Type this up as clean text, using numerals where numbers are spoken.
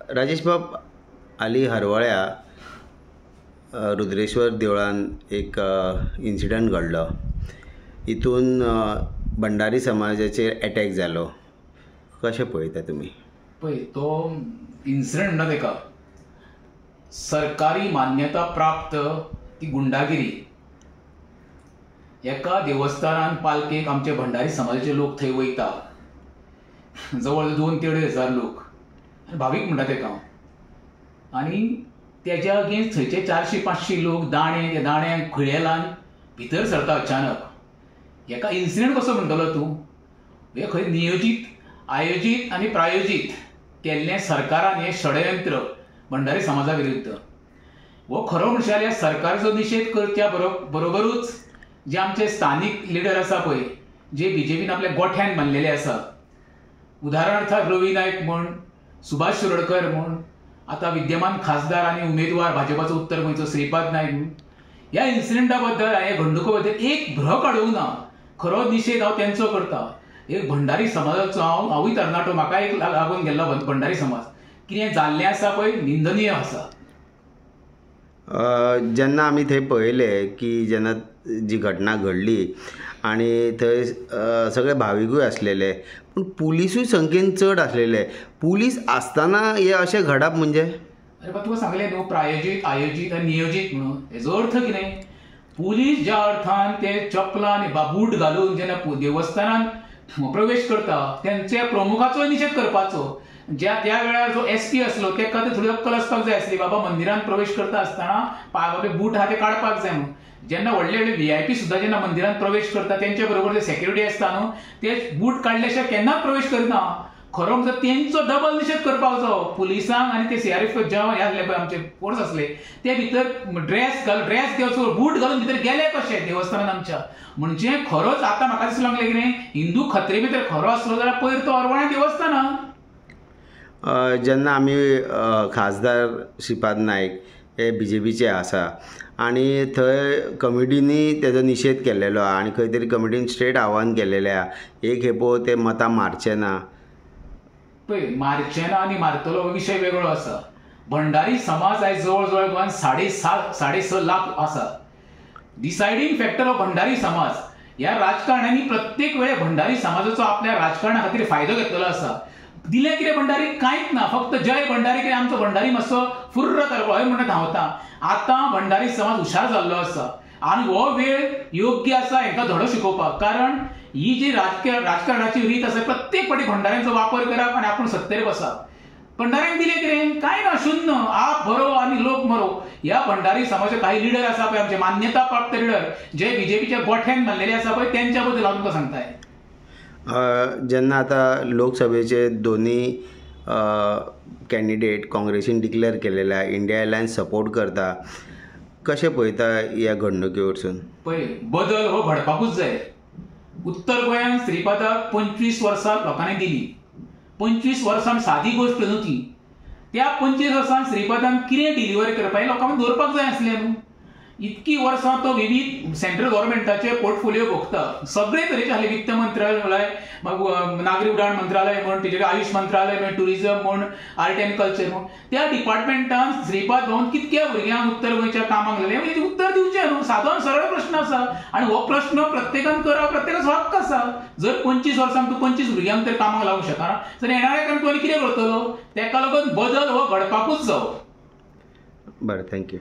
राजेश बाब, हालीं हरवळ्या रुद्रेश्वर देवळान एक इन्सिडंट घडलो. हितून भंडारी समाजाचेर अटॅक जालो. कशें पळयता तुमी? पळय, तो इन्सिडंट म्हणटा तेका सरकारी मान्यता प्राप्त ती गुंडागिरी. एका देवस्थानान पालखेक आमचे भंडारी समाजाचे लोक थंय वयता, जवळ 2-3,000 लोक, भावीक म्हणटा तेका. आनी तेज्या अगेन्स्ट थंयचे 400-500 लोक त्या दाण्याक खिळेलान भितर सरता अचानक. हेका इन्सिडंट कसो म्हणटलो तूं? हे खंय नियोजीत, आयोजीत आनी प्रायोजीत केल्लें सरकारान हें षडयंत्र भंडारी समाजा विरुद्ध. हो खरो म्हणशात जाल्यार सरकाराचो निशेध करच्या बरोबरूच जे आमचे स्थानीक लिडर आसा पळय, जे बीजेपीन आपल्या गोठ्यान बांदलेले आसा, उदाहरणार्थ रवी नायक म्हण, सुभाष शिरोडकर म्हण, आतां विद्यमान खासदार आनी उमेदवार भाजपाचो उत्तर गोंयचो श्रीपाद नायक म्हण, ह्या इन्सिडंटा बद्दल हे घडणुको बद्दल एक भ्र काडूंक ना. खरो निशेध हांव तेंचो करता. एक भंडारी समाजाचो हांवूय तरणाटो, म्हाका एक लागून गेल्लो भंडारी समाज. कितें जाल्लें आसा पळय, निंदनीय आसा. जेन्ना आमी थंय पळयलें की जेन्ना जी घटना घडली आनी थंय सगळे भाविकूय आसलेले, पूण पुलीसूय संख्येन चड आसलेले. पुलीस आसतना हे अशें घडप म्हणजे? अरे बा, तुका सांगलें न्हू, प्रायोजीत, आयोजीत आनी नियोजीत म्हणून. हेजो अर्थ कितें? पुलीस ज्या अर्थान ते चपलां आनी बूट घालून जेन्ना देवस्थानांत प्रवेश करता, तेंच्या प्रमुखाचो निशेध करपाचो. त्या वेळार जो SP आसलो तेका थोडी अक्कल आसपाक जाय आसली, बाबा मंदिरांत प्रवेश करता आसतना आपले बूट आहा ते काडपाक जाय म्हणून. जेन्ना व्हडले व्हडले VIP सुद्दां जेन्ना मंदिरांत प्रवेश करता, तेंच्या बरोबर जे सेक्युरिटी आसता न्हू, ते बूट काडले शिवाय केन्नाच प्रवेश करना. खरो म्हणजे तेंचो डबल निशेध करपाक जायो. पुलिसांक आनी ते CRF जे आसले पळय आमचे फोर्स आसले, ते भितर ड्रेस घेवचो, बूट घालून भितर गेले कशे देवस्थानांत आमच्या. म्हणजे खरोच आतां म्हाका दिसू लागलें कितें, हिंदू खत्रे भितर खरो आसलो जाल्यार पयर तो अरवण्या देवस्थानां. जेन्ना आमी खासदार श्रीपाद नायक हे BJPचे आसा आनी थंय कमिटीनी तेजो निशेध केल्लेलो आनी खंय तरी कमिटीन स्ट्रेट आव्हान केल्लेलें आहा, एक खेपो ते मतां मारचे ना. पळय, मारचे ना आनी मारतलो विशय वेगळो आसा. भंडारी समाज आयज जवळ जवळ गोंयांत 6.5 लाख आसा. डिसायडींग फॅक्टर हो भंडारी समाज. ह्या राजकारण्यांनी प्रत्येक वेळे भंडारी समाजाचो आपल्या राजकारणा खातीर फायदो घेतलेलो आसा. दिलें कितें भंडारी? कांयच ना, फक्त जय भंडारी. कितें आमचो भंडारी मातसो फुर्र करपो हय म्हणटा धांवता. आतां भंडारी समाज हुशार जाल्लो आसा आनी हो वेळ योग्य आसा हेंकां धडो शिकोवपाक. कारण ही जी राजकारणाची रीत आसा, प्रत्येक फावटी भंडाऱ्यांचो वापर करप आनी आपूण सत्तेर बसप. भंडाऱ्यांक दिलें कितें? कांय ना, शून्य. आप भरो आनी लोक मरो. ह्या भंडारी समाजाचे काही लिडर आसा पळय, आमचे मान्यता प्राप्त लिडर, जे BJPच्या गोठ्यान बांदलेले आसा पळय, तेंच्या बद्दल हांव तुमकां सांगताय. जेन्ना आतां लोकसभेचे दोनी कॅन्डिडेट काँग्रेसीन डिक्लेअर केलेल्या, इंडिया अलायन्स सपोर्ट करता, कशें पळयता ह्या घडणुके वरसून? पळय, बदल हो घडपाकूच जाय. उत्तर गोंयांत श्रीपादाक 25 वर्सां लोकांनी दिली. 25 वर्सां सादी गोष्ट न्हू ती. त्या 25 वर्सां श्रीपादान कितें डिलिव्हरी करपाक लोकांक दवरपाक जाय आसलें न्हू. इतकी वर्सां तो विविध सेंट्रल गव्हर्मेंटाचे पोर्टफोलिओ भोगता. सगळे तरेचे आसले, वित्त मंत्रालय, नागरी उड्डाण मंत्रालय म्हण, तेजे आयुष मंत्रालय म्हण, टुरिझम म्हण, आर्ट एंड कल्चर म्हण, त्या डिपार्टमेंटान श्रीपाद भोंवन कितक्या भुरग्यांक उत्तर गोंयच्या कामाक लागले हेजें उत्तर दिवचें न्हू. सादो सरळ प्रश्न आसा आनी हो प्रश्न प्रत्येकान करप, प्रत्येकाचो हक्क आसा. जर 25 वर्सांक तूं 25 भुरग्यांक तर कामाक लागूंक शकना, जाल्यार येणाऱ्या काळांत तूं कितें करतलो? तेका लागून बदल हो घडपाकूच जावो. बरें, थँक्यू.